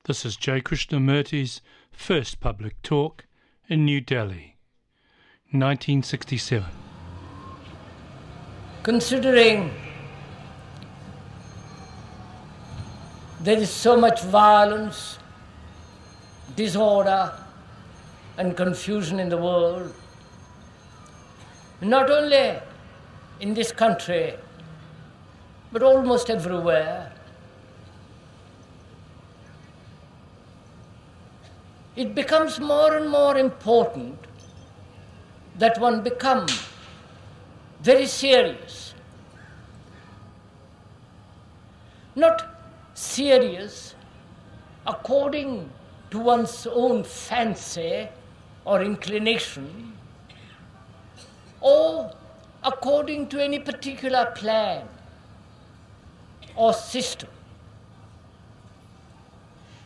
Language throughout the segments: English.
This is J. Krishnamurti's first public talk in New Delhi, 1967. Considering there is so much violence, disorder and confusion in the world, not only in this country, but almost everywhere, it becomes more and more important that one become very serious. Not serious according to one's own fancy or inclination, or according to any particular plan or system.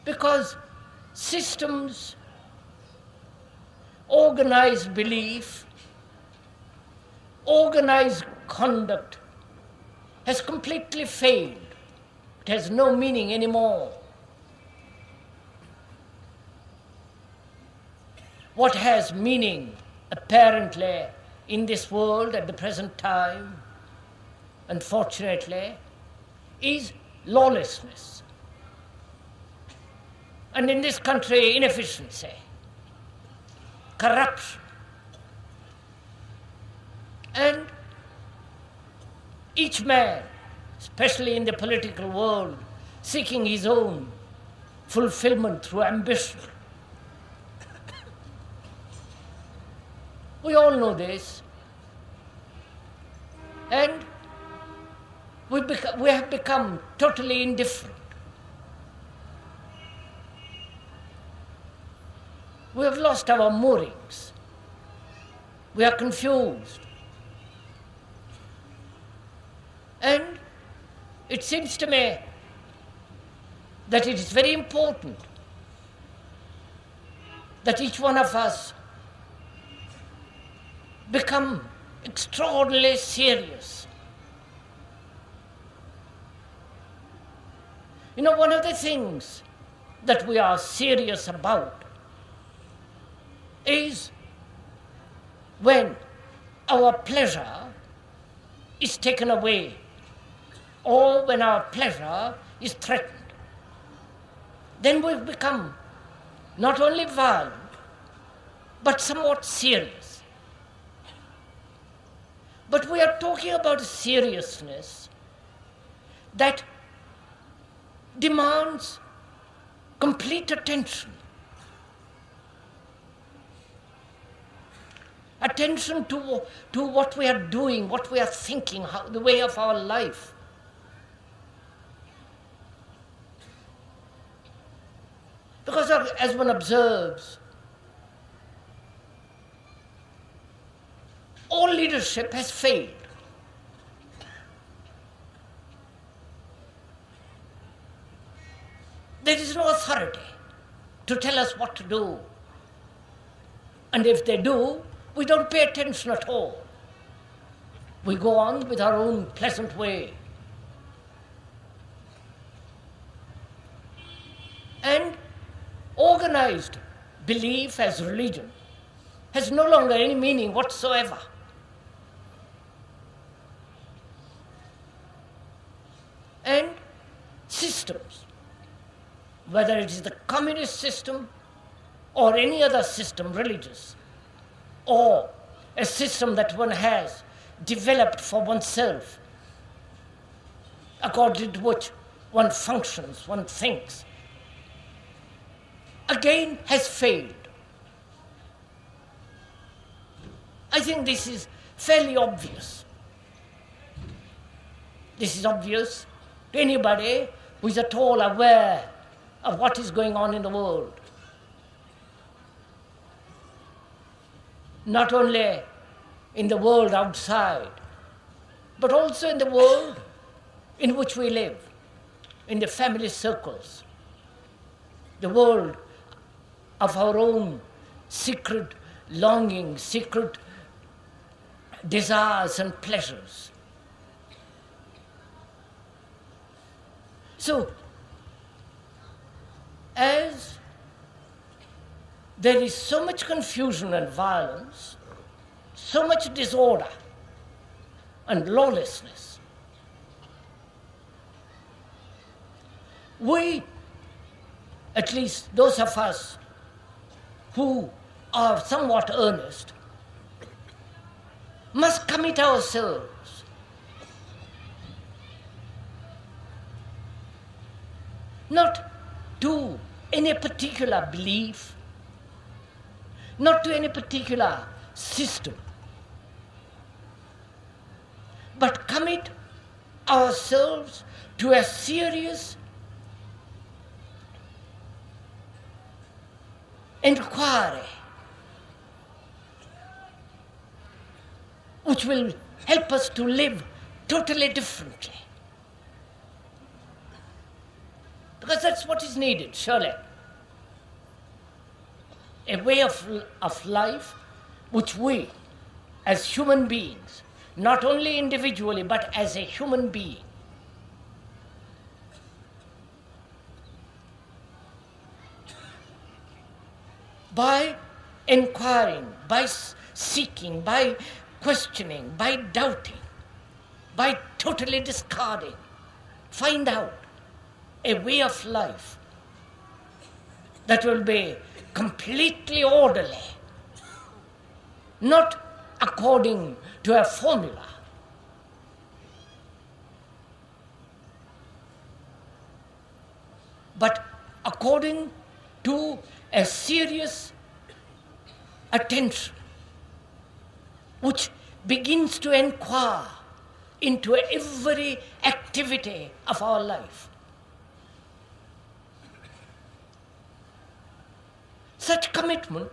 Because systems, organized belief, organized conduct has completely failed. It has no meaning anymore. What has meaning, apparently, in this world at the present time, unfortunately, is lawlessness. And in this country, inefficiency, corruption. And each man, especially in the political world, seeking his own fulfillment through ambition. We all know this. And we have become totally indifferent. We have lost our moorings. We are confused. And it seems to me that it is very important that each one of us become extraordinarily serious. You know, one of the things that we are serious about is when our pleasure is taken away, or when our pleasure is threatened. Then we've become not only violent, but somewhat serious. But we are talking about a seriousness that demands complete attention. Attention to what we are doing, what we are thinking, the way of our life. Because as one observes, all leadership has failed. There is no authority to tell us what to do. And if they do, we don't pay attention at all. We go on with our own pleasant way. And organized belief as religion has no longer any meaning whatsoever. And systems, whether it is the communist system or any other system, religious, or a system that one has developed for oneself, according to which one functions, one thinks, again has failed. I think this is fairly obvious. This is obvious to anybody who is at all aware of what is going on in the world. Not only in the world outside, but also in the world in which we live, in the family circles, the world of our own secret longings, secret desires and pleasures. So, as there is so much confusion and violence, so much disorder and lawlessness, we, at least those of us who are somewhat earnest, must commit ourselves not to any particular belief, not to any particular system, but commit ourselves to a serious inquiry which will help us to live totally differently. Because that's what is needed, surely. A way of life which we, as human beings, not only individually but as a human being, by inquiring, by seeking, by questioning, by doubting, by totally discarding, find out a way of life that will be completely orderly, not according to a formula, but according to a serious attention which begins to inquire into every activity of our life. Such commitment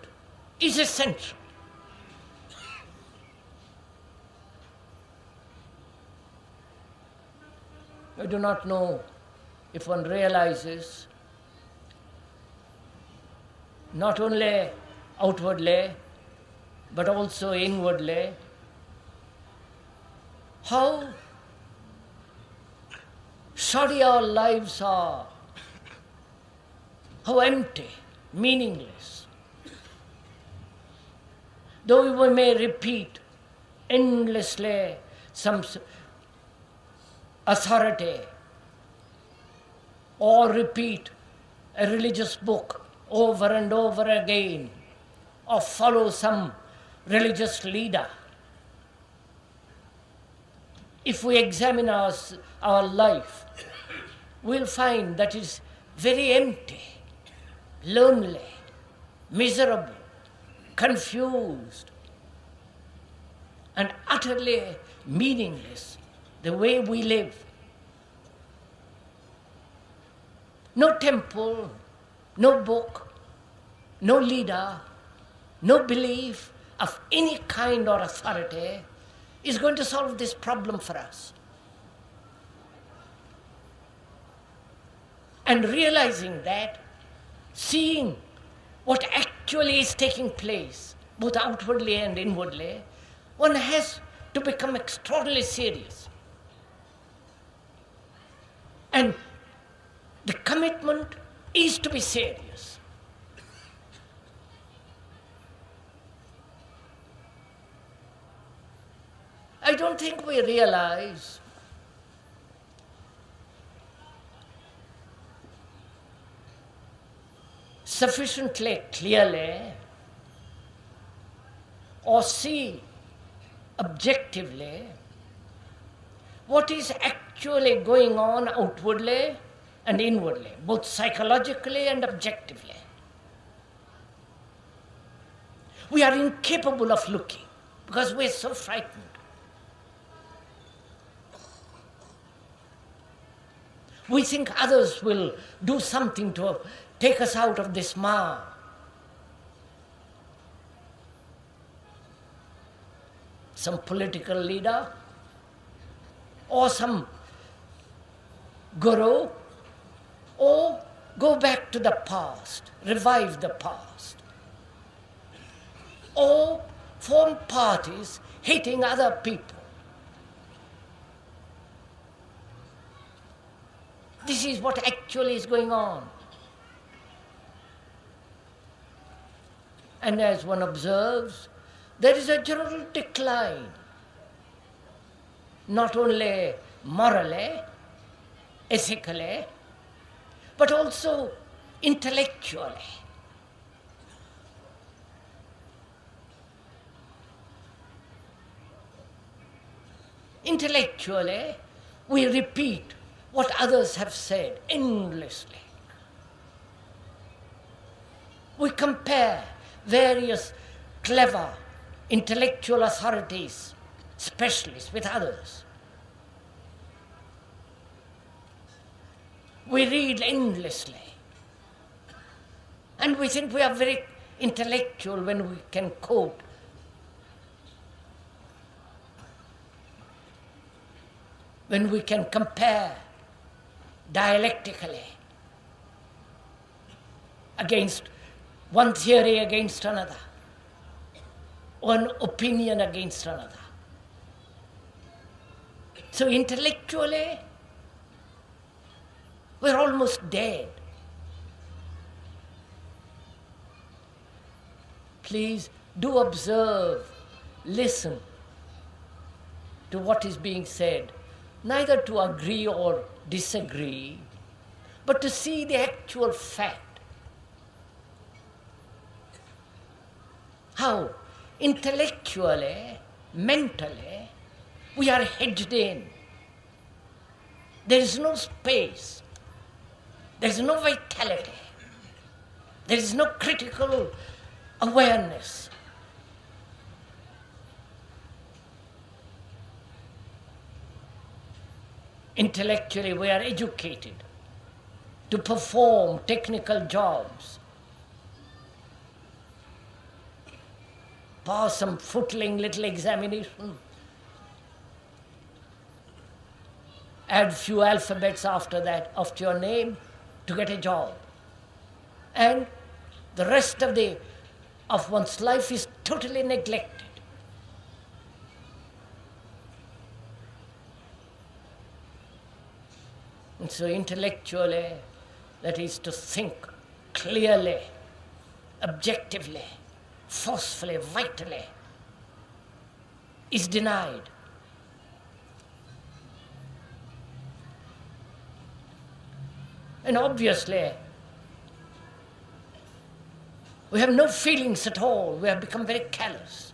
is essential. I do not know if one realizes not only outwardly but also inwardly how shoddy our lives are, how empty, meaningless. Though we may repeat endlessly some authority or repeat a religious book over and over again or follow some religious leader, if we examine our life, we'll find that it's very empty, lonely, miserable, confused, and utterly meaningless, the way we live. No temple, no book, no leader, no belief of any kind or authority is going to solve this problem for us. And realizing that, seeing what actually is taking place, both outwardly and inwardly, one has to become extraordinarily serious. And the commitment is to be serious. I don't think we realize sufficiently clearly or see objectively what is actually going on outwardly and inwardly, both psychologically and objectively. We are incapable of looking because we are so frightened. We think others will do something to take us out of this mire. Some political leader or some guru, or go back to the past, revive the past, or form parties hating other people. This is what actually is going on. And as one observes, there is a general decline, not only morally, ethically, but also intellectually. Intellectually, we repeat what others have said endlessly. We compare various clever intellectual authorities, specialists, with others. We read endlessly. And we think we are very intellectual when we can quote when we can compare dialectically against one theory against another, one opinion against another. So intellectually, we're almost dead. Please do observe, listen to what is being said, neither to agree or disagree, but to see the actual fact. How intellectually, mentally, we are hedged in. There is no space. There is no vitality. There is no critical awareness. Intellectually, we are educated to perform technical jobs, pass some footling little examination, add few alphabets after that, after your name, to get a job. And the rest of one's life is totally neglected. And so intellectually, that is to think clearly, objectively, forcefully, vitally, is denied. And obviously, we have no feelings at all. We have become very callous.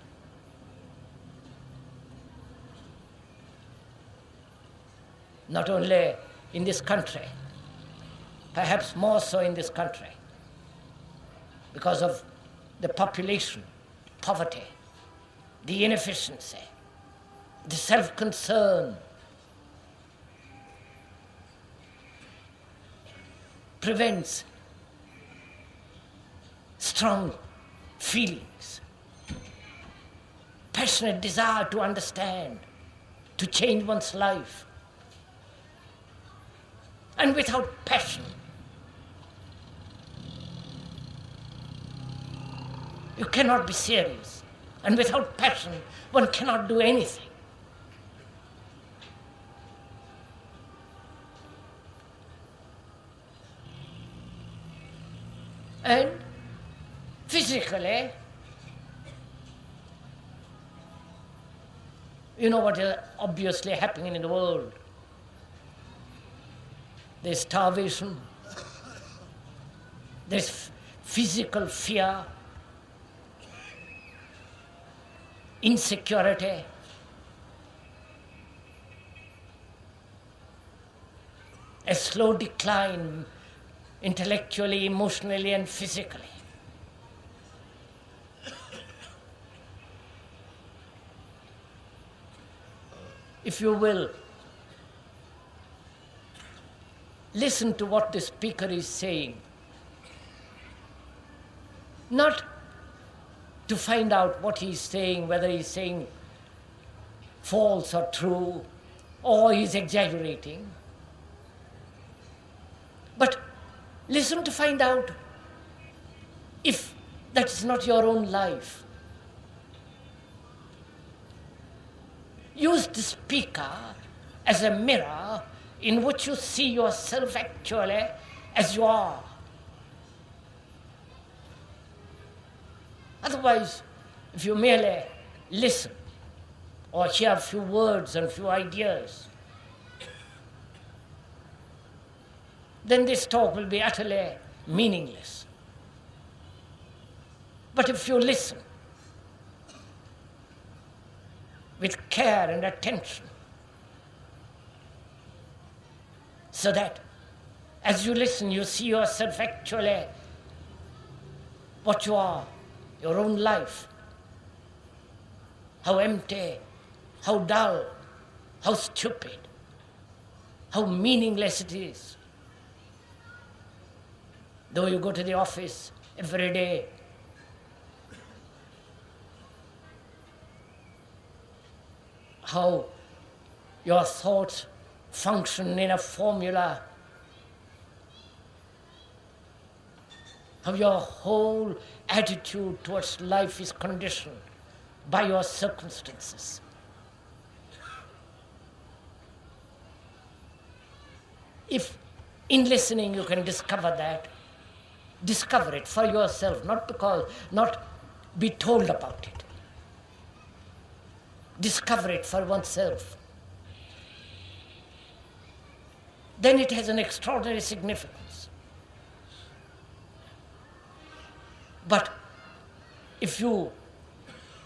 Not only in this country, perhaps more so in this country, because of the population, poverty, the inefficiency, the self-concern, prevents strong feelings, passionate desire to understand, to change one's life. And without passion, you cannot be serious. And without passion, one cannot do anything. And physically, you know what is obviously happening in the world. There's starvation, there's physical fear, insecurity, a slow decline intellectually, emotionally, and physically. If you will, listen to what the speaker is saying. Not to find out what he's saying, whether he's saying false or true, or he's exaggerating. But listen to find out if that's not your own life. Use the speaker as a mirror in which you see yourself actually as you are. Otherwise, if you merely listen or hear a few words and a few ideas, then this talk will be utterly meaningless. But if you listen with care and attention, so that as you listen, you see yourself actually what you are, your own life, how empty, how dull, how stupid, how meaningless it is. Though you go to the office every day, how your thoughts function in a formula, how your whole attitude towards life is conditioned by your circumstances. If in listening you can discover that, discover it for yourself, not be told about it. Discover it for oneself. Then it has an extraordinary significance. But if you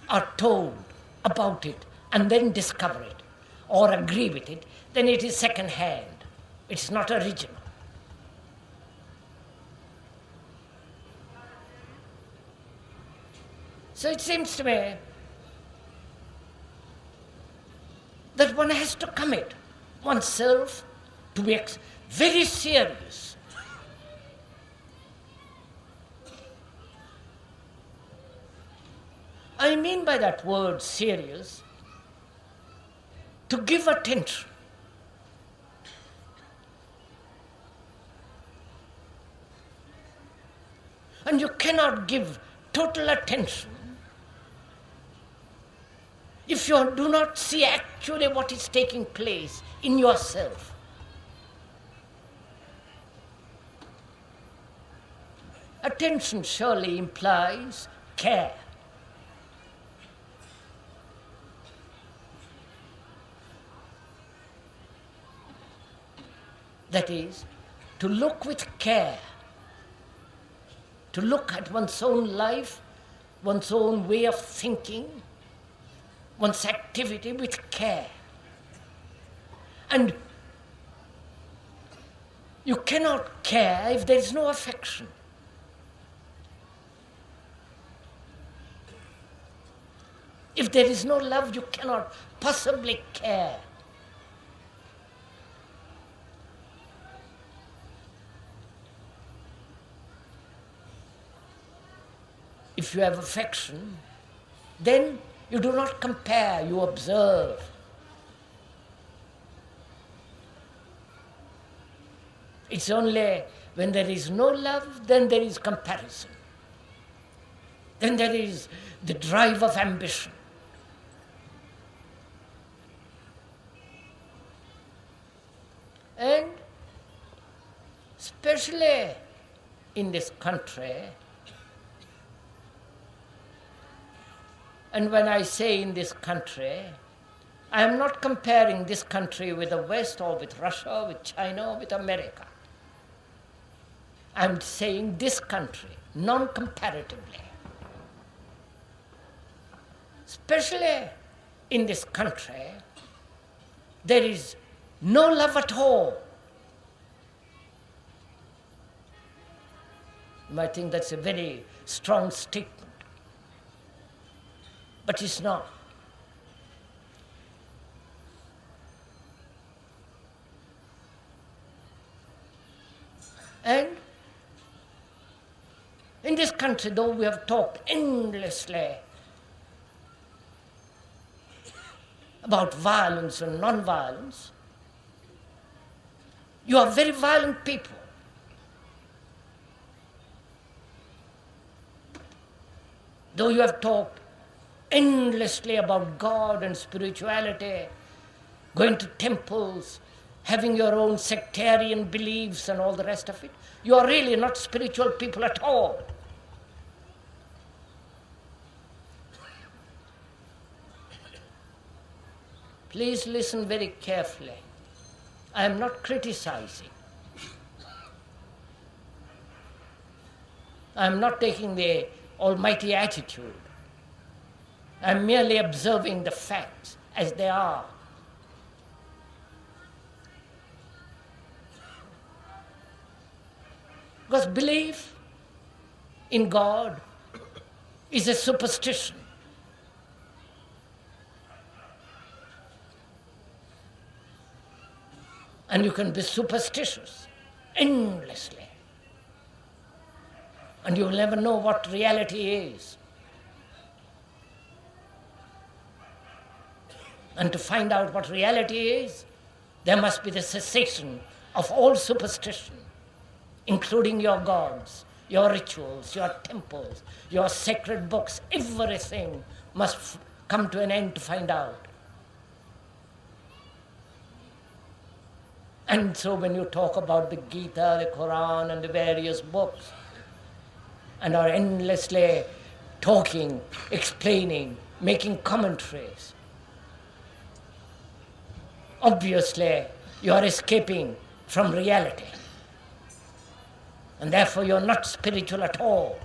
are told about it and then discover it or agree with it, then it is second hand. It's not original. So it seems to me that one has to commit oneself to be very serious. I mean by that word serious, to give attention. And you cannot give total attention if you do not see actually what is taking place in yourself. Attention surely implies care. That is, to look with care, to look at one's own life, one's own way of thinking, one's activity with care. And you cannot care if there is no affection. If there is no love, you cannot possibly care. If you have affection, then you do not compare, you observe. It's only when there is no love, then there is comparison. Then there is the drive of ambition. And especially in this country, and when I say in this country, I am not comparing this country with the West or with Russia or with China or with America. I am saying this country, non-comparatively. Especially in this country, there is no love at all. You might think that's a very strong statement, but it's not. And in this country, though we have talked endlessly about violence and non-violence, you are very violent people. Though you have talked endlessly about God and spirituality, going to temples, having your own sectarian beliefs and all the rest of it, you are really not spiritual people at all. Please listen very carefully. I am not criticizing. I am not taking the almighty attitude. I am merely observing the facts as they are. Because belief in God is a superstition. And you can be superstitious endlessly. And you will never know what reality is. And to find out what reality is, there must be the cessation of all superstition, including your gods, your rituals, your temples, your sacred books. Everything must come to an end to find out. And so when you talk about the Gita, the Quran, and the various books, and are endlessly talking, explaining, making commentaries, obviously you are escaping from reality. And therefore you're not spiritual at all.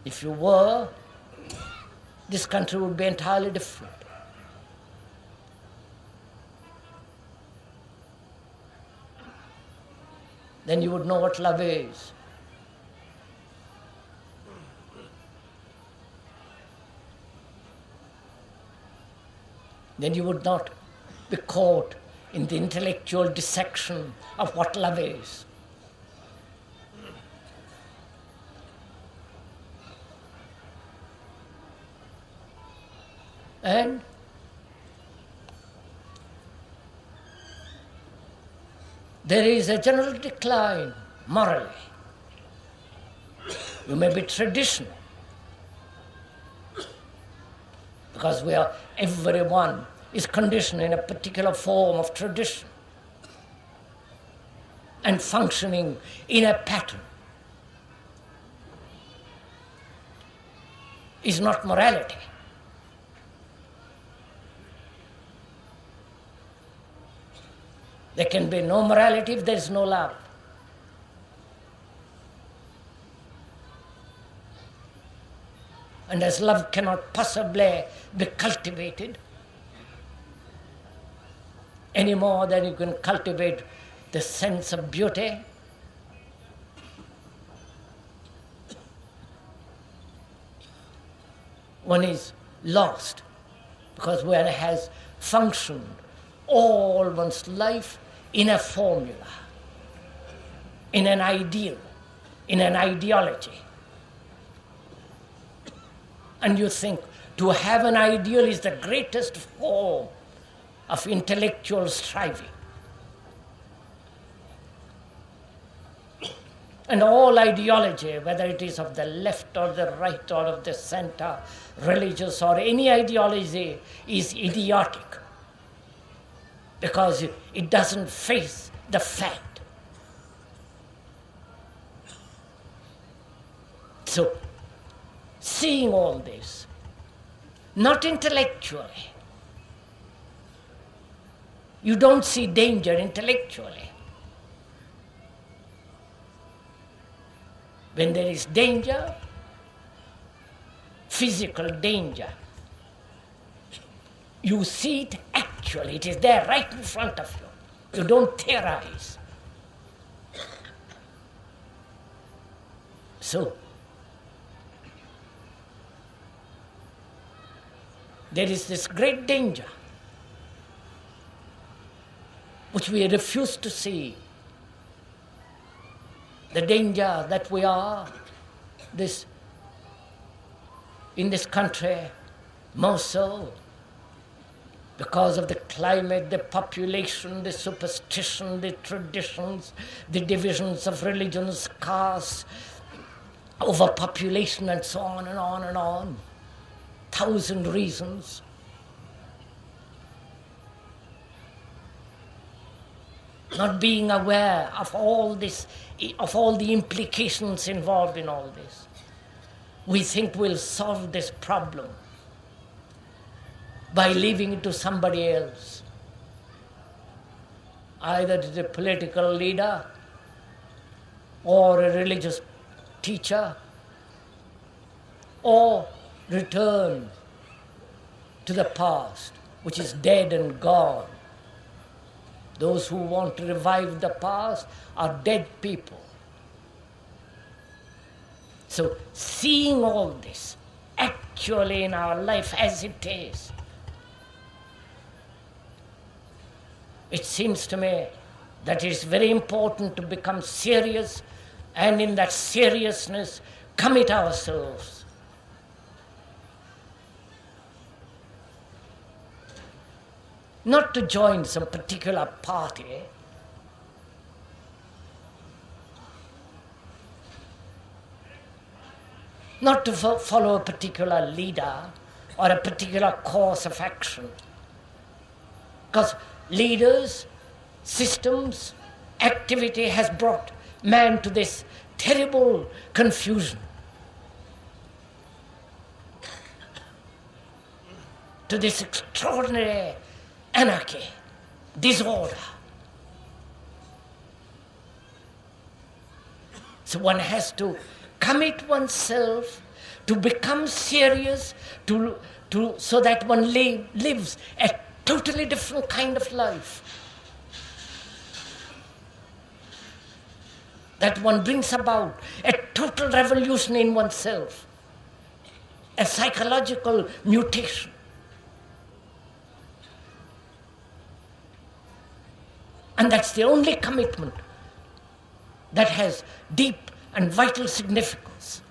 If you were, this country would be entirely different. Then you would know what love is. Then you would not be caught in the intellectual dissection of what love is. And there is a general decline morally. You may be traditional, because everyone is conditioned in a particular form of tradition and functioning in a pattern. Is not morality. There can be no morality if there is no love. And as love cannot possibly be cultivated any more than you can cultivate the sense of beauty, one is lost, because one has functioned all one's life in a formula, in an ideal, in an ideology. And you think to have an ideal is the greatest form of intellectual striving. And all ideology, whether it is of the left or the right or of the center, religious or any ideology, is idiotic, because it doesn't face the fact. So, seeing all this, not intellectually, you don't see danger intellectually. When there is danger, physical danger, you see it actually, it is there right in front of you. You don't theorize. So, there is this great danger which we refuse to see. The danger that we are, in this country, more so, because of the climate, the population, the superstition, the traditions, the divisions of religions, castes, overpopulation, and so on and on and on. 1,000 reasons. Not being aware of all this, of all the implications involved in all this. We think we'll solve this problem by leaving it to somebody else. Either it is a political leader or a religious teacher, or return to the past, which is dead and gone. Those who want to revive the past are dead people. So seeing all this actually in our life as it is, it seems to me that it is very important to become serious, and in that seriousness commit ourselves. Not to join some particular party, not to follow a particular leader or a particular course of action. Because leaders, systems, activity has brought man to this terrible confusion, to this extraordinary anarchy, disorder. So one has to commit oneself to become serious, so that one lives a totally different kind of life. That one brings about a total revolution in oneself, a psychological mutation. And that's the only commitment that has deep and vital significance.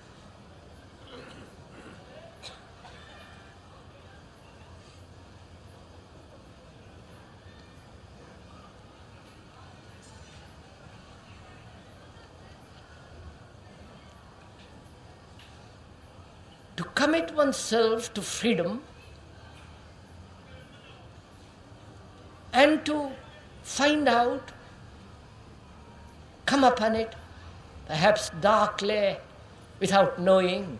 To commit oneself to freedom and to find out, come upon it, perhaps darkly, without knowing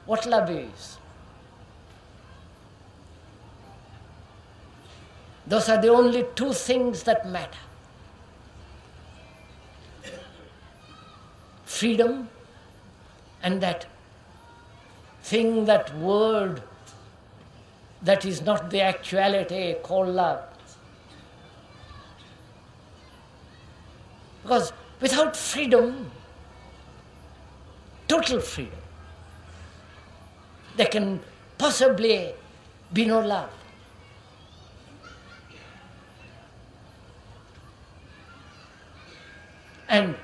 what love is. Those are the only two things that matter. Freedom and that thing, that word that is not the actuality, called love. Because without freedom, total freedom, there can possibly be no love. And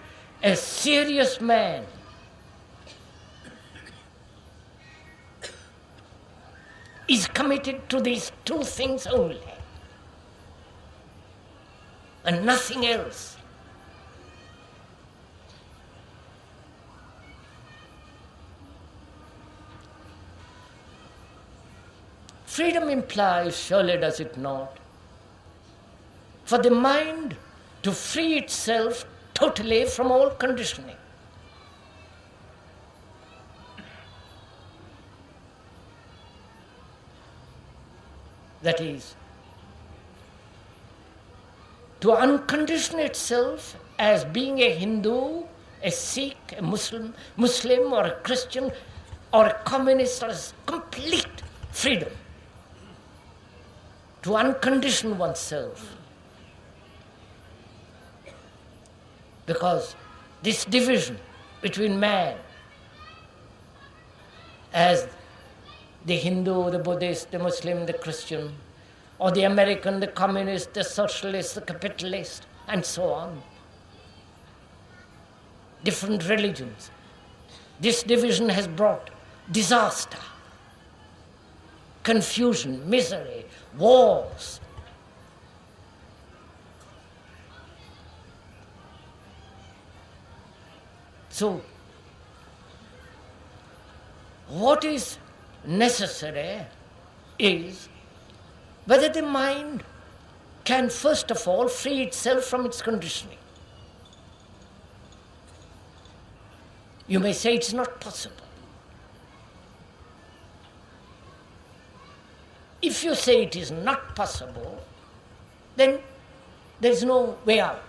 a serious man is committed to these two things only, and nothing else. Freedom implies, surely does it not, for the mind to free itself totally from all conditioning. That is, to uncondition itself as being a Hindu, a Sikh, a Muslim or a Christian or a communist, or complete freedom. To uncondition oneself. Because this division between man as the Hindu, the Buddhist, the Muslim, the Christian, or the American, the communist, the socialist, the capitalist, and so on. Different religions. This division has brought disaster, confusion, misery, wars. So, what is necessary is whether the mind can first of all free itself from its conditioning. You may say it's not possible. If if you say it is not possible, then there is no way out.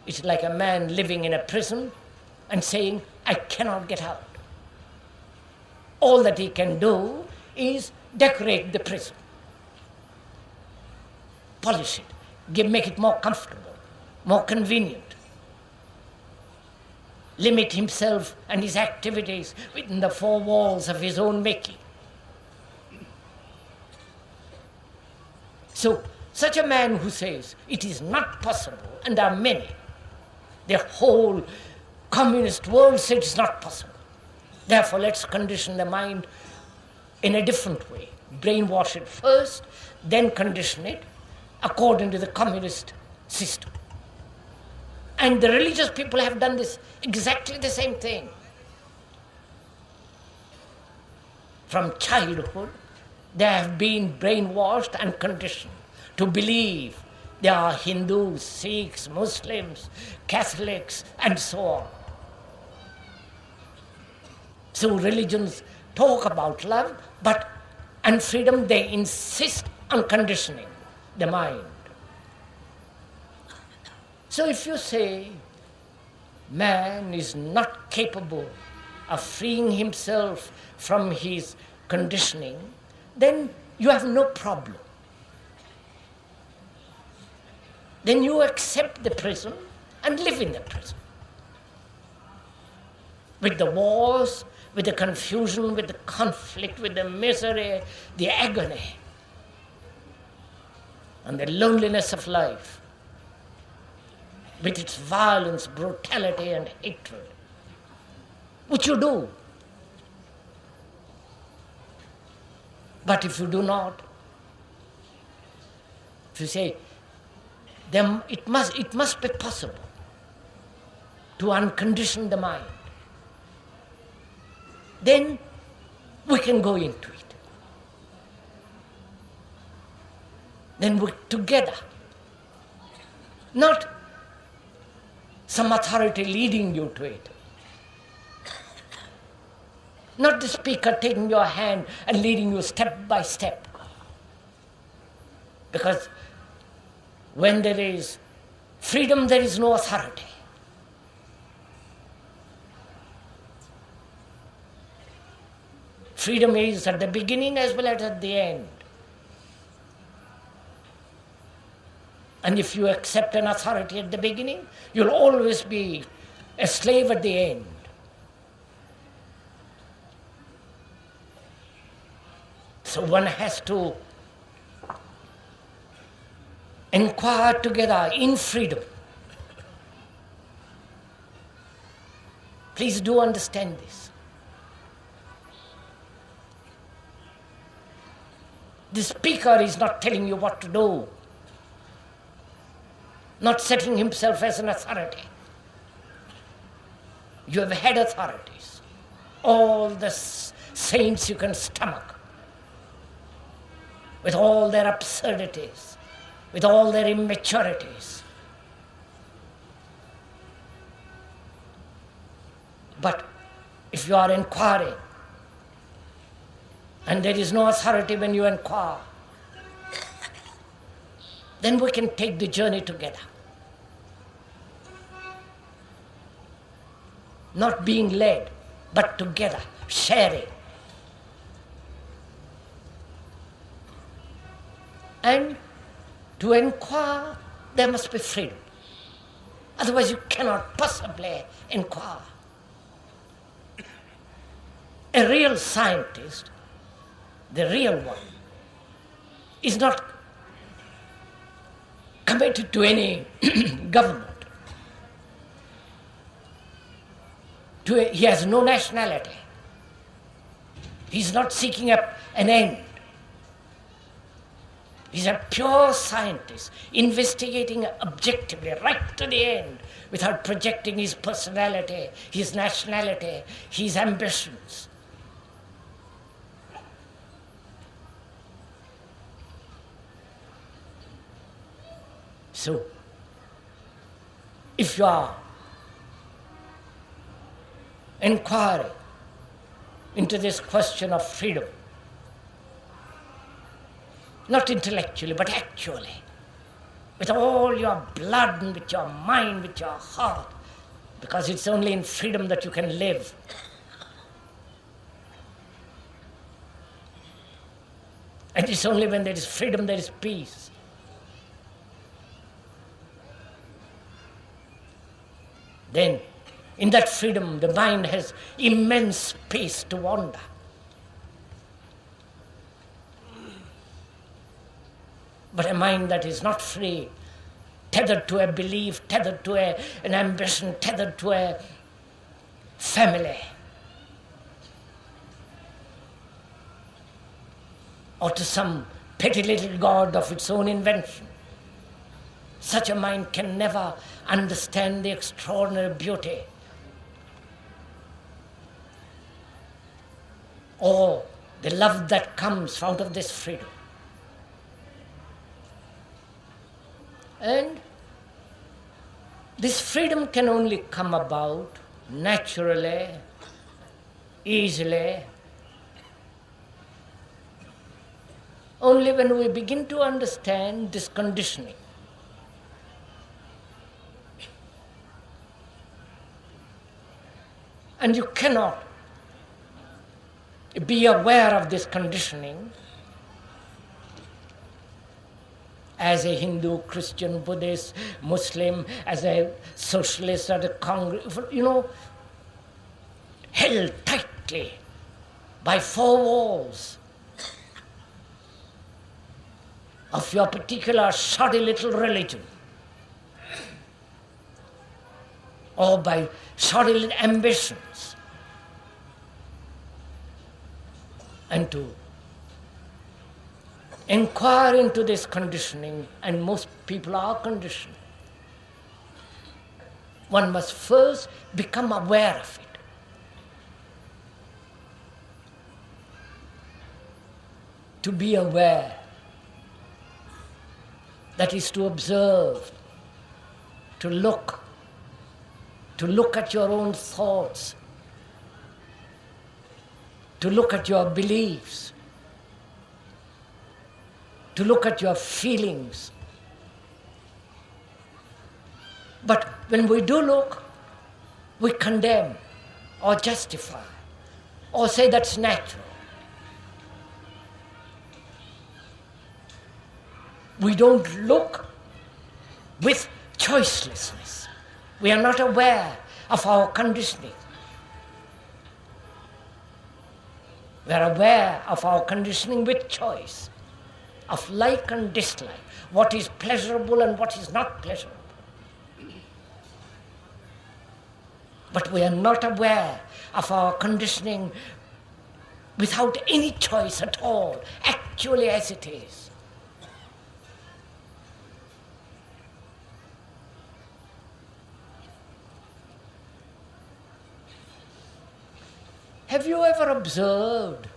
It's like a man living in a prison and saying, I cannot get out. All that he can do is decorate the prison, polish it, make it more comfortable, more convenient, limit himself and his activities within the four walls of his own making. So, such a man who says it is not possible, and there are many, the whole communist world said it's not possible. Therefore, let's condition the mind in a different way. Brainwash it first, then condition it according to the communist system. And the religious people have done this, exactly the same thing. From childhood, they have been brainwashed and conditioned to believe there are Hindus, Sikhs, Muslims, Catholics, and so on. So religions talk about love, and freedom, they insist on conditioning the mind. So if you say man is not capable of freeing himself from his conditioning, then you have no problem. Then you accept the prison and live in the prison. With the wars, with the confusion, with the conflict, with the misery, the agony, and the loneliness of life, with its violence, brutality, and hatred, which you do. But if you do not, if you say, then it must be possible to uncondition the mind, then we can go into it. Then we together, not some authority leading you to it, not the speaker taking your hand and leading you step by step. Because when there is freedom, there is no authority. Freedom is at the beginning as well as at the end. And if you accept an authority at the beginning, you'll always be a slave at the end. So one has to inquire together in freedom. Please do understand this. The speaker is not telling you what to do, not setting himself as an authority. You have had authorities, all the saints you can stomach, with all their absurdities, with all their immaturities. But if you are inquiring, and there is no authority when you inquire, then we can take the journey together. Not being led, but together, sharing. And to inquire, there must be freedom. Otherwise you cannot possibly inquire. A real scientist, the real one, is not committed to any government. He has no nationality. He's not seeking an end. He's a pure scientist, investigating objectively right to the end, without projecting his personality, his nationality, his ambitions. So, if you are inquiring into this question of freedom, Not intellectually, but actually. With all your blood and with your mind, with your heart. Because it's only in freedom that you can live. And it's only when there is freedom there is peace. Then, in that freedom, the mind has immense space to wander. But a mind that is not free, tethered to a belief, tethered to an ambition, tethered to a family, or to some petty little god of its own invention, such a mind can never understand the extraordinary beauty or the love that comes out of this freedom. And this freedom can only come about naturally, easily, only when we begin to understand this conditioning. And you cannot be aware of this conditioning as a Hindu, Christian, Buddhist, Muslim, as a socialist or a Congress, held tightly by four walls of your particular shoddy little religion, or by shoddy little ambitions, and to inquire into this conditioning, and most people are conditioned. One must first become aware of it. To be aware, that is to observe, to look at your own thoughts, to look at your beliefs, to look at your feelings. But when we do look, we condemn or justify or say that's natural. We don't look with choicelessness. We are not aware of our conditioning. We are aware of our conditioning with choice, of like and dislike, what is pleasurable and what is not pleasurable. But we are not aware of our conditioning without any choice at all, actually as it is. Have you ever observed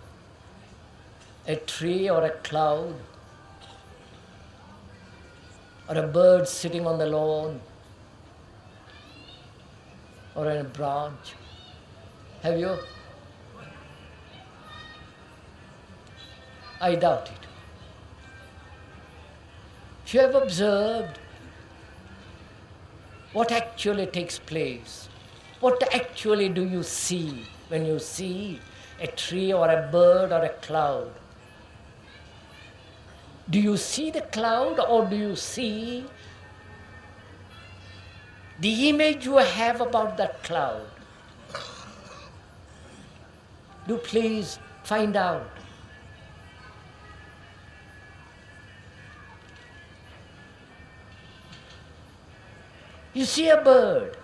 a tree or a cloud or a bird sitting on the lawn or in a branch? Have you? I doubt it. If you have observed what actually takes place, what actually do you see when you see a tree or a bird or a cloud? Do you see the cloud or do you see the image you have about that cloud? Do please find out. You see a bird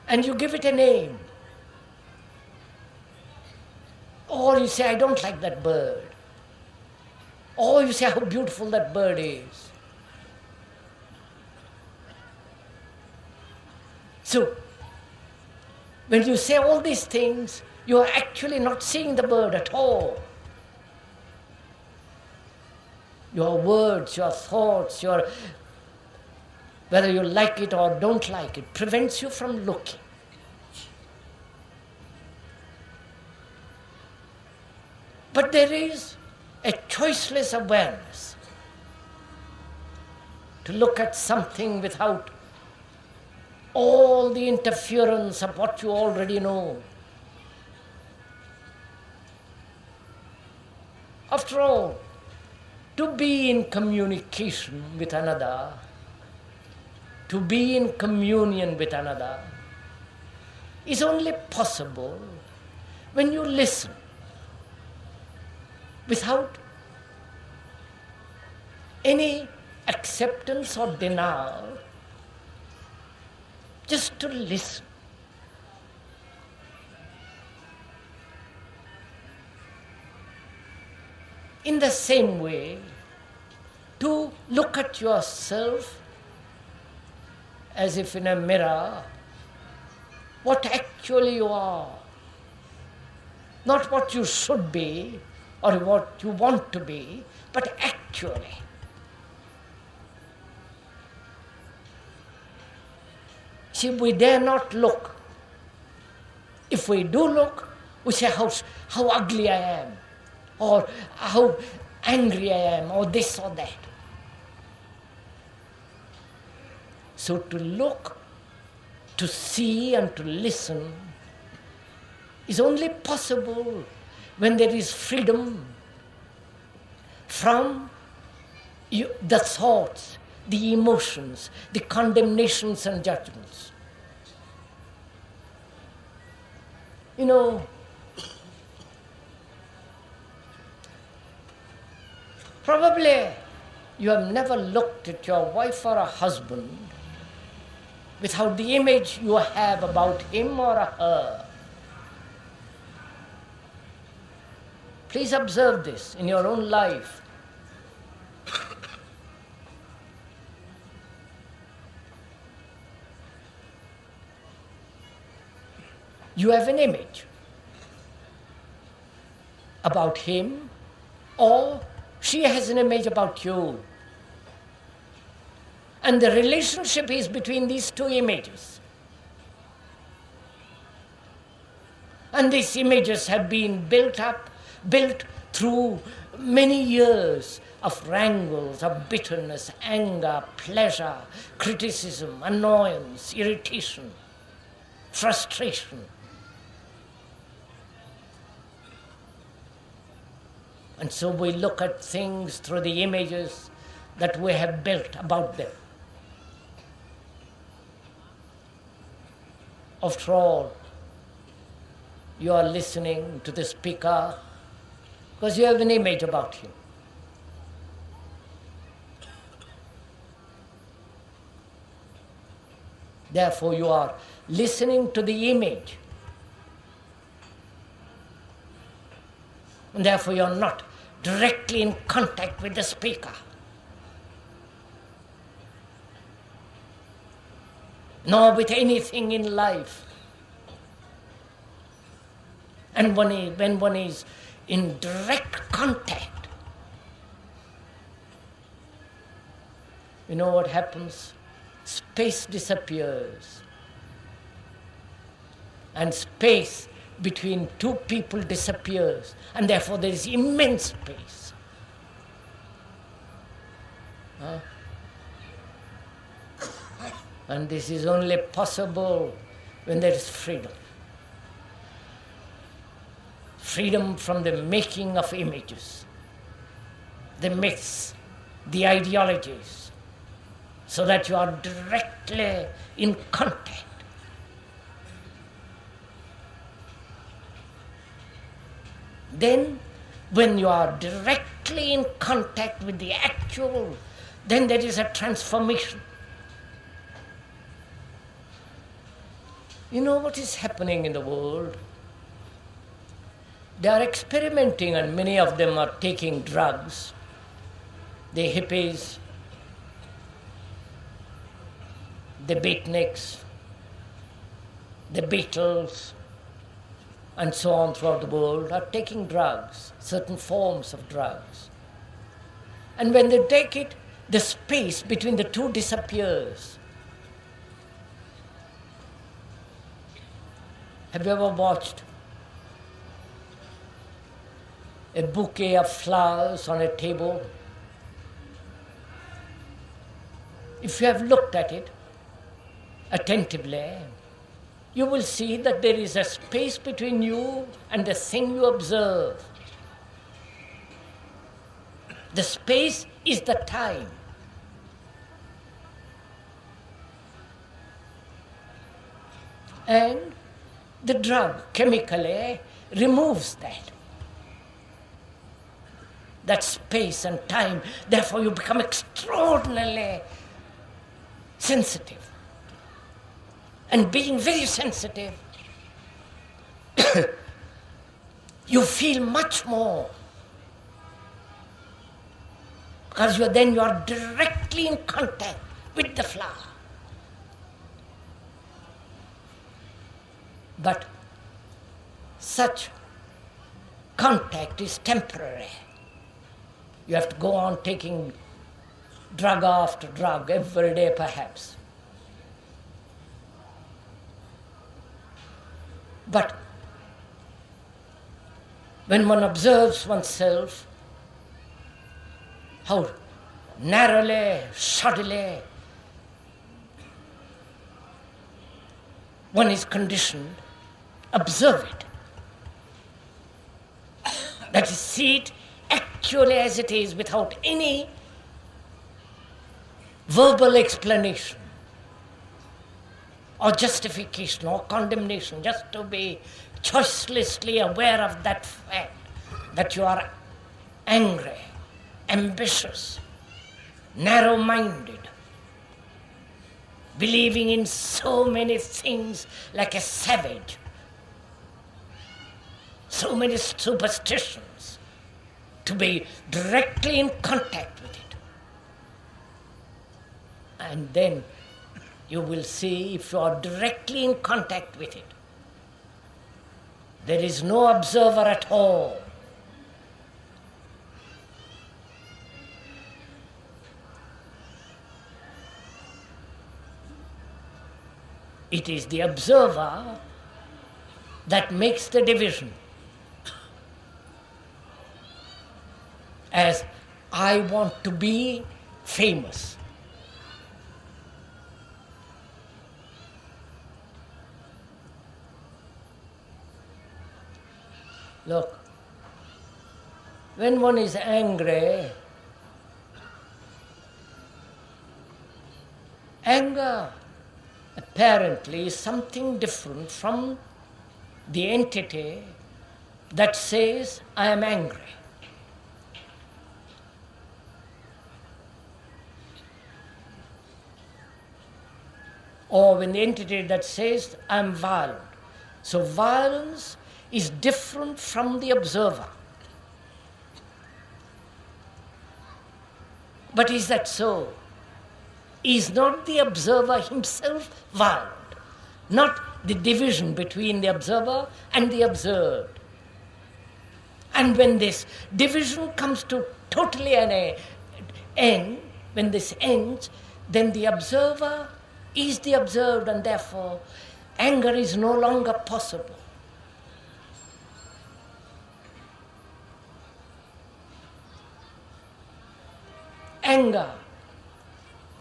and you give it a name. Or you say, I don't like that bird. Or you say, how beautiful that bird is. So, when you say all these things, you are actually not seeing the bird at all. Your words, your thoughts, whether you like it or don't like it, prevents you from looking. But there is a choiceless awareness, to look at something without all the interference of what you already know. After all, to be in communication with another, to be in communion with another, is only possible when you listen without any acceptance or denial, just to listen. In the same way, to look at yourself as if in a mirror, what actually you are, not what you should be or what you want to be, but actually. See, we dare not look. If we do look, we say how ugly I am, or how angry I am, or this or that. So to look, to see and to listen is only possible when there is freedom from the thoughts, the emotions, the condemnations and judgments. You know, probably you have never looked at your wife or a husband without the image you have about him or her. Please observe this in your own life. You have an image about him, or she has an image about you. And the relationship is between these two images. And these images have been built through many years of wrangles, of bitterness, anger, pleasure, criticism, annoyance, irritation, frustration. And so we look at things through the images that we have built about them. After all, you are listening to the speaker because you have an image about him. Therefore, you are listening to the image. And therefore, you are not directly in contact with the speaker. Nor with anything in life. And when one is in direct contact, you know what happens? Space disappears. And space between two people disappears. And therefore there is immense space. And this is only possible when there is freedom. Freedom from the making of images, the myths, the ideologies, so that you are directly in contact. Then, when you are directly in contact with the actual, then there is a transformation. You know what is happening in the world? They are experimenting, and many of them are taking drugs. The hippies, the beatniks, the Beatles, and so on throughout the world are taking drugs, certain forms of drugs. And when they take it, the space between the two disappears. Have you ever watched a bouquet of flowers on a table, if you have looked at it attentively, you will see that there is a space between you and the thing you observe. The space is the time. And the drug chemically removes that space and time. Therefore you become extraordinarily sensitive. And being very sensitive, you feel much more. Because you are directly in contact with the flower. But such contact is temporary. You have to go on taking drug after drug every day perhaps. But when one observes oneself, how narrowly, shoddily one is conditioned, observe it. That is, see it actually as it is without any verbal explanation or justification or condemnation, just to be choicelessly aware of that fact that you are angry, ambitious, narrow-minded, believing in so many things like a savage, so many superstitions, to be directly in contact with it. And then you will see, if you are directly in contact with it, there is no observer at all. It is the observer that makes the division. As I want to be famous. Look, when one is angry, anger apparently is something different from the entity that says, I am angry. Or when the entity that says, I am violent. So violence is different from the observer. But is that so? Is not the observer himself violent? Not the division between the observer and the observed. And when this division comes to totally an end, when this ends, then the observer is the observed, and therefore anger is no longer possible. Anger,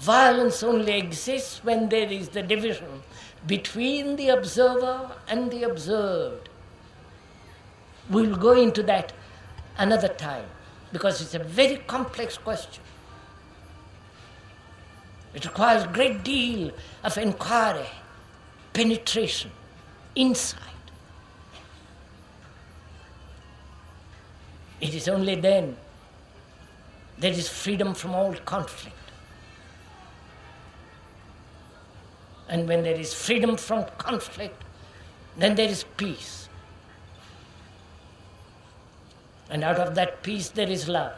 violence only exists when there is the division between the observer and the observed. We'll go into that another time, because it's a very complex question. It requires a great deal of inquiry, penetration, insight. It is only then there is freedom from all conflict. And when there is freedom from conflict, then there is peace. And out of that peace there is love.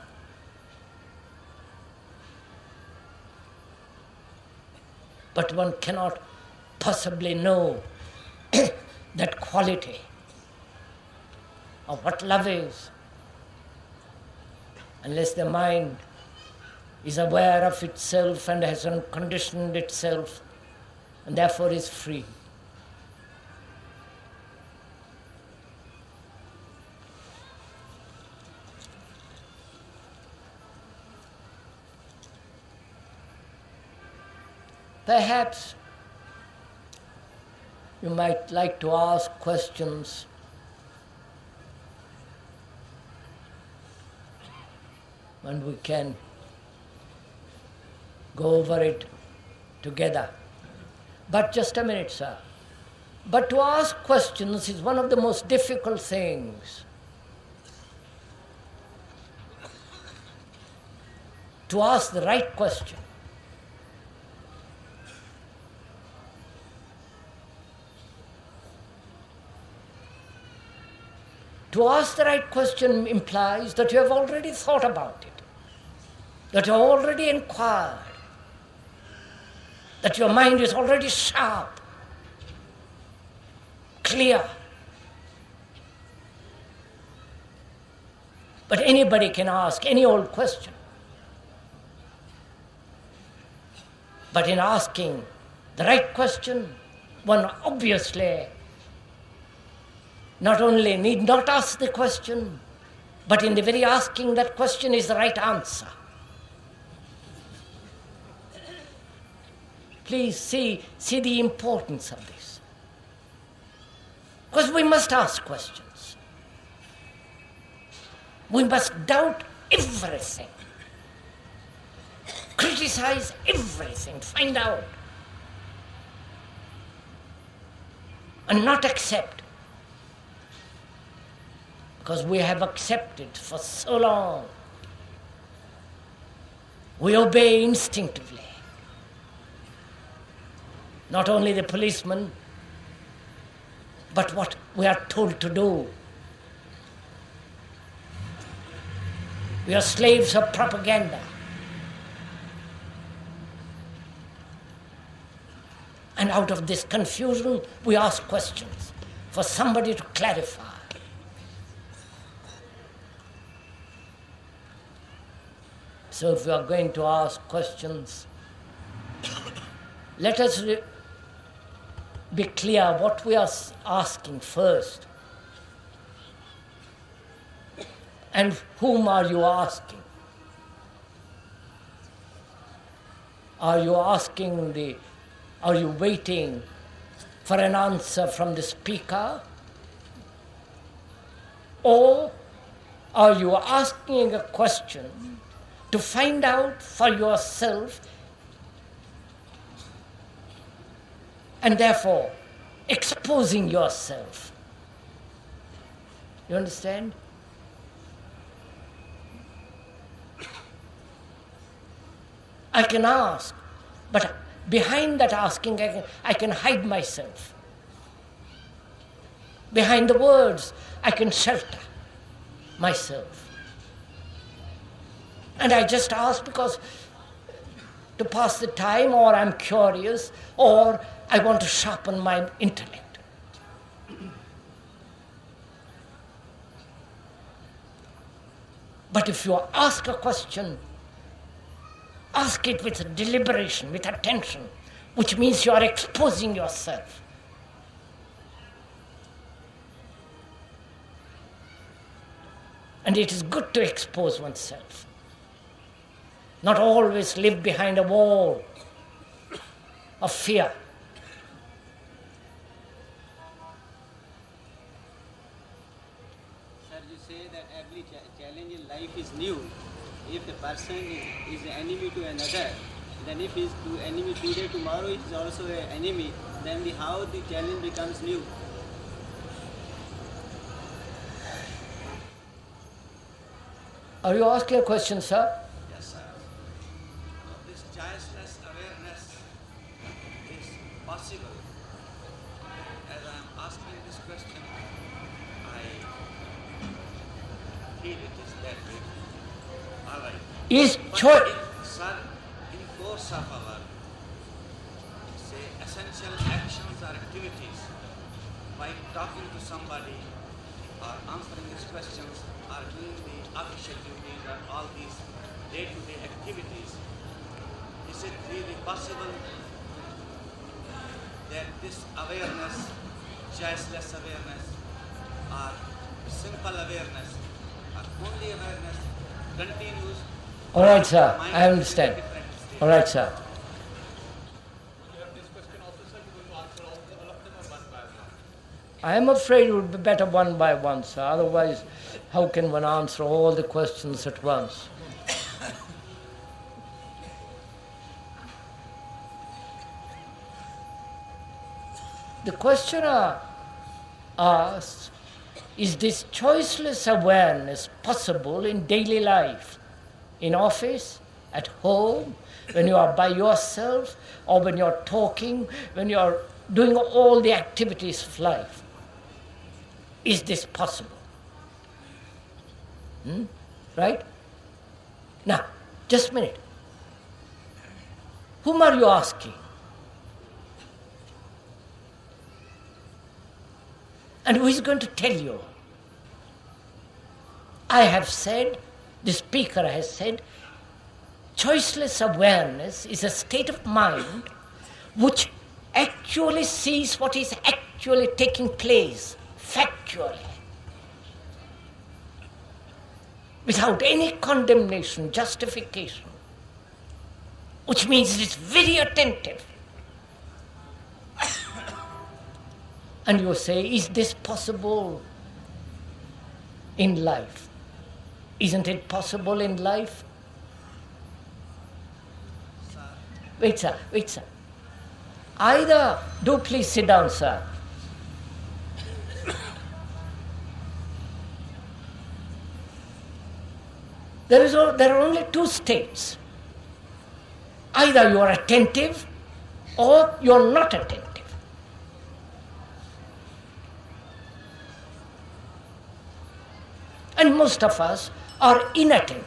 But one cannot possibly know that quality of what love is unless the mind is aware of itself and has unconditioned itself and therefore is free. Perhaps you might like to ask questions and we can go over it together. But just a minute, sir. But to ask questions is one of the most difficult things. To ask the right question. To ask the right question implies that you have already thought about it, that you have already inquired, that your mind is already sharp, clear. But anybody can ask any old question. But in asking the right question, one obviously not only need not ask the question, but in the very asking that question is the right answer. Please see the importance of this. Because we must ask questions. We must doubt everything. Criticize everything, find out. And not accept. Because we have accepted for so long. We obey instinctively. Not only the policeman, but what we are told to do. We are slaves of propaganda. And out of this confusion, we ask questions for somebody to clarify. So if we are going to ask questions, let us be clear what we are asking first. And whom are you asking? Are you waiting for an answer from the speaker? Or are you asking a question to find out for yourself and therefore exposing yourself? You understand? I can ask, but behind that asking I can hide myself. Behind the words I can shelter myself. And I just ask because to pass the time, or I'm curious, or I want to sharpen my intellect. But if you ask a question, ask it with deliberation, with attention, which means you are exposing yourself. And it is good to expose oneself. Not always live behind a wall of fear. Sir, you say that every challenge in life is new. If the person is an enemy to another, then if he is to enemy today, tomorrow it is also an enemy, then how the challenge becomes new. Are you asking a question, sir? Yes, sir. This choiceless awareness is possible. As I am asking this question, I feel it is that way. All right. Is Sir, in course of our, say, essential actions or activities, by talking to somebody or answering these questions or doing the official duties or all these day-to-day activities, is it really possible that this awareness, choiceless awareness, or simple awareness, or only awareness continues? All right, sir, I understand. All right, sir. I am afraid it would be better one by one, sir. Otherwise, how can one answer all the questions at once? The questioner asks, is this choiceless awareness possible in daily life? In office, at home, when you are by yourself, or when you're talking, when you're doing all the activities of life? Is this possible? Right? Now, just a minute. Whom are you asking? And who is going to tell you? I have said, the speaker has said, choiceless awareness is a state of mind which actually sees what is actually taking place, factually, without any condemnation, justification, which means it is very attentive. And you say, is this possible in life? Isn't it possible in life? Wait, sir. Either, do please sit down, sir. There are only two states. Either you are attentive or you are not attentive. And most of us are inattentive.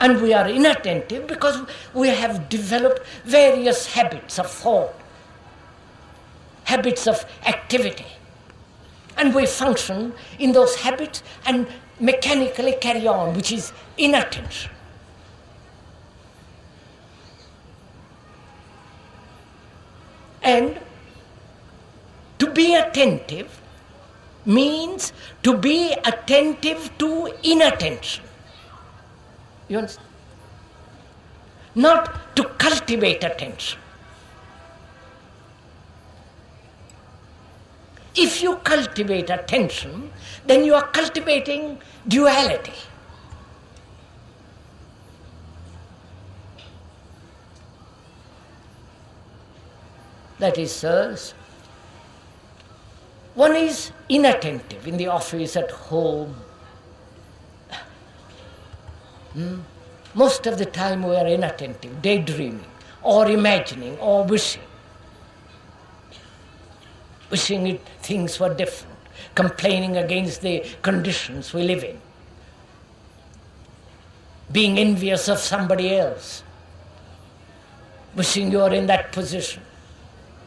And we are inattentive because we have developed various habits of thought, habits of activity. And we function in those habits and mechanically carry on, which is inattention. And to be attentive means to be attentive to inattention. You understand? Not to cultivate attention. If you cultivate attention, then you are cultivating duality. That is, sirs, one is inattentive in the office, at home. Most of the time we are inattentive, daydreaming, or imagining, or wishing. Wishing things were different, complaining against the conditions we live in, being envious of somebody else, wishing you are in that position.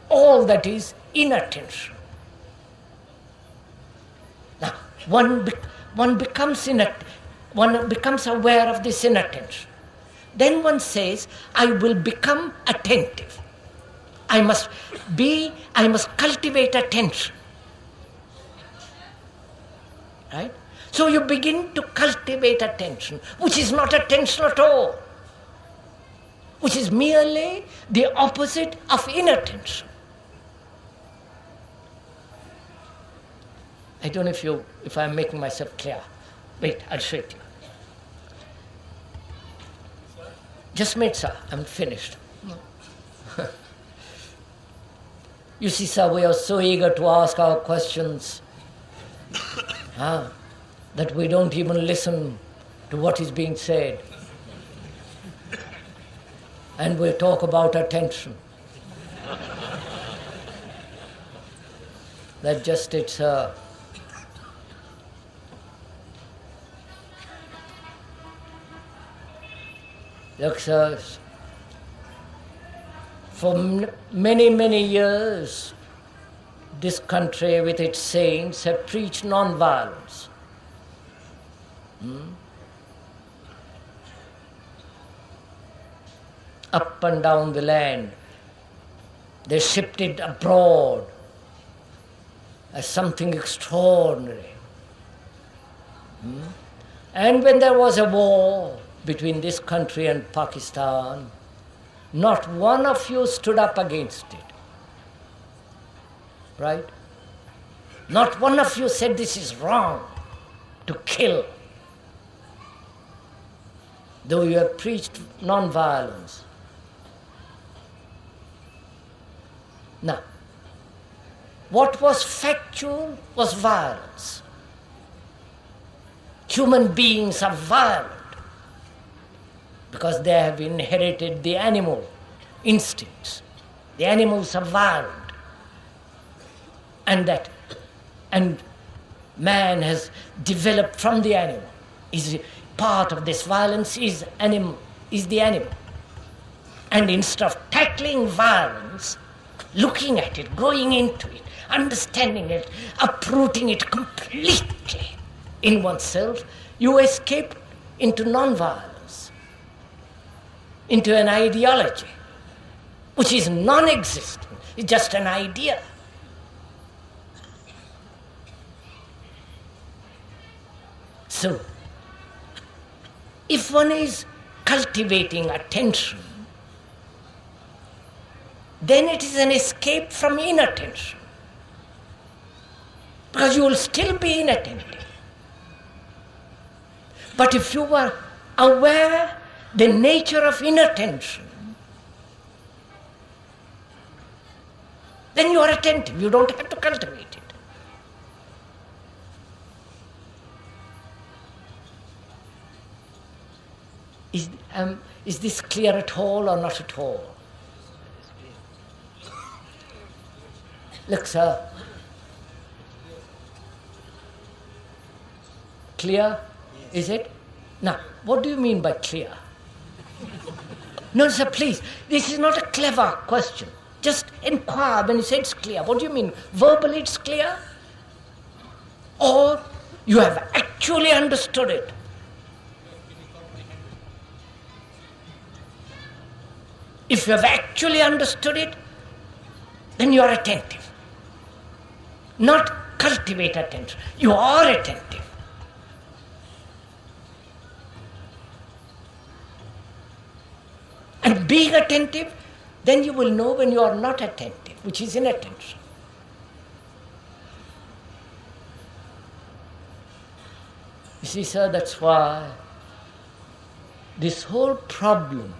All that is inattention. Now, one becomes aware of this inattention. Then one says, I will become attentive. I must cultivate attention. Right? So you begin to cultivate attention, which is not attention at all, which is merely the opposite of inattention. I don't know if I'm making myself clear. Wait, I'll show it to you. Just a minute, sir, I'm finished. You see, sir, we are so eager to ask our questions that we don't even listen to what is being said. And we talk about attention. That's just it, sir. Look, sirs, for many, many years, this country with its saints have preached non-violence. Up and down the land, they shipped it abroad as something extraordinary. And when there was a war between this country and Pakistan, not one of you stood up against it. right? Not one of you said this is wrong to kill, though you have preached non-violence. Now, what was factual was violence. Human beings are violent because they have inherited the animal instincts. The animals are violent. And man has developed from the animal. Part of this violence is the animal. And instead of tackling violence, looking at it, going into it, understanding it, uprooting it completely in oneself, you escape into non-violence, into an ideology, which is non-existent. It's just an idea. So, if one is cultivating attention, then it is an escape from inattention, because you will still be inattentive. But if you are aware the nature of inattention, then you are attentive. You don't have to cultivate it. Is this clear at all or not at all? Look, sir. Clear? Is it? Now, what do you mean by clear? No, sir, please. This is not a clever question. Just inquire when you say it's clear. What do you mean? Verbally it's clear? Or you have actually understood it? If you have actually understood it, then you are attentive. Not cultivate attention. You are attentive. And being attentive, then you will know when you are not attentive, which is inattention. You see, sir, that's why this whole problem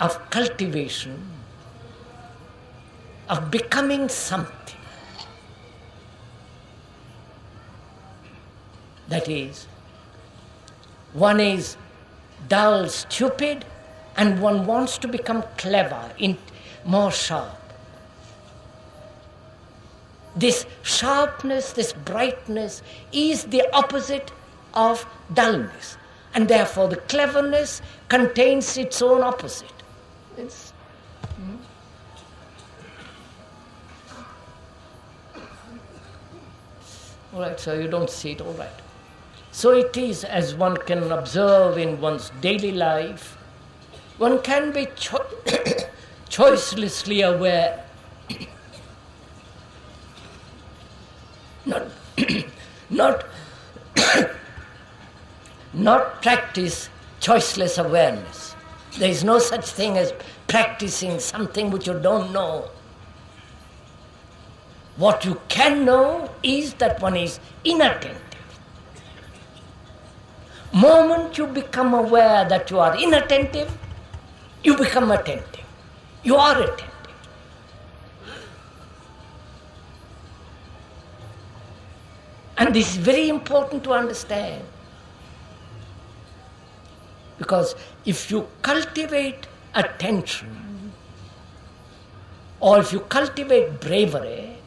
of cultivation, of becoming something, that is, one is dull, stupid, and one wants to become clever, more sharp. This sharpness, this brightness is the opposite of dullness, and therefore the cleverness contains its own opposite. All right, so you don't see it, all right. So it is, as one can observe in one's daily life, one can be choicelessly aware, not practice choiceless awareness. There is no such thing as practicing something which you don't know. What you can know is that one is inattentive. Moment you become aware that you are inattentive, you become attentive. You are attentive. And this is very important to understand. Because if you cultivate attention, or if you cultivate bravery,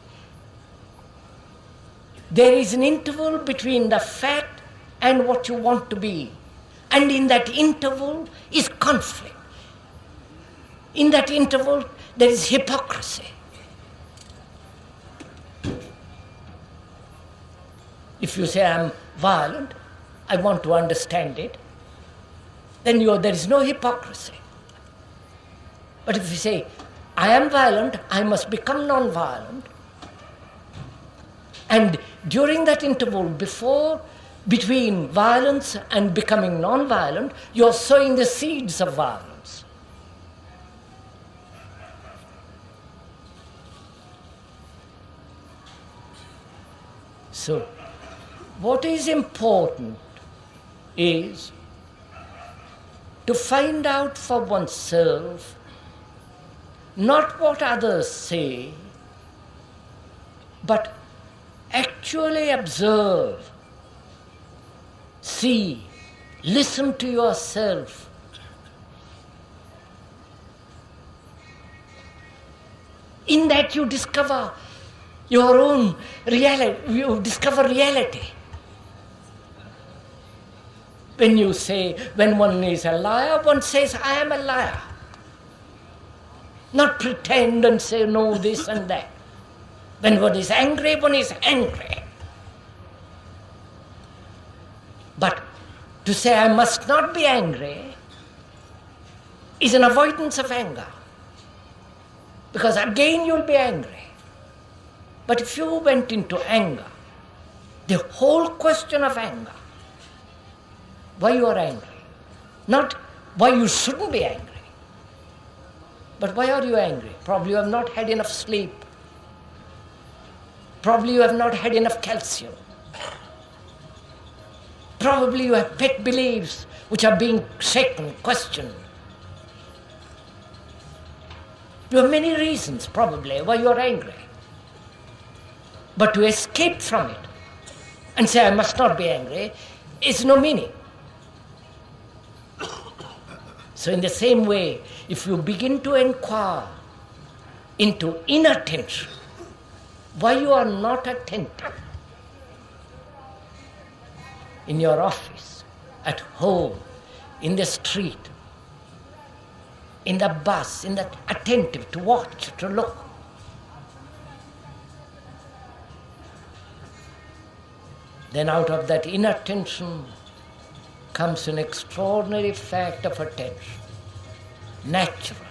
there is an interval between the fact and what you want to be. And in that interval is conflict. In that interval, there is hypocrisy. If you say, I'm violent, I want to understand it, then there is no hypocrisy. But if you say, I am violent, I must become non-violent, and during that interval, between violence and becoming non-violent, you are sowing the seeds of violence. So, what is important is to find out for oneself not what others say, but actually observe, see, listen to yourself. In that you discover your own reality, you discover reality. When one is a liar, one says, I am a liar. Not pretend and say, no, this and that. When one is angry, one is angry. But to say, I must not be angry, is an avoidance of anger. Because again you'll be angry. But if you went into anger, the whole question of anger, why you are angry, not why you shouldn't be angry, but why are you angry? Probably you have not had enough sleep. Probably you have not had enough calcium. Probably you have pet beliefs which are being shaken, questioned. You have many reasons probably why you are angry. But to escape from it and say, I must not be angry, is no meaning. So in the same way, if you begin to inquire into inattention, why you are not attentive in your office, at home, in the street, in the bus, attentive to watch, to look. Then out of that inattention comes an extraordinary fact of attention, natural.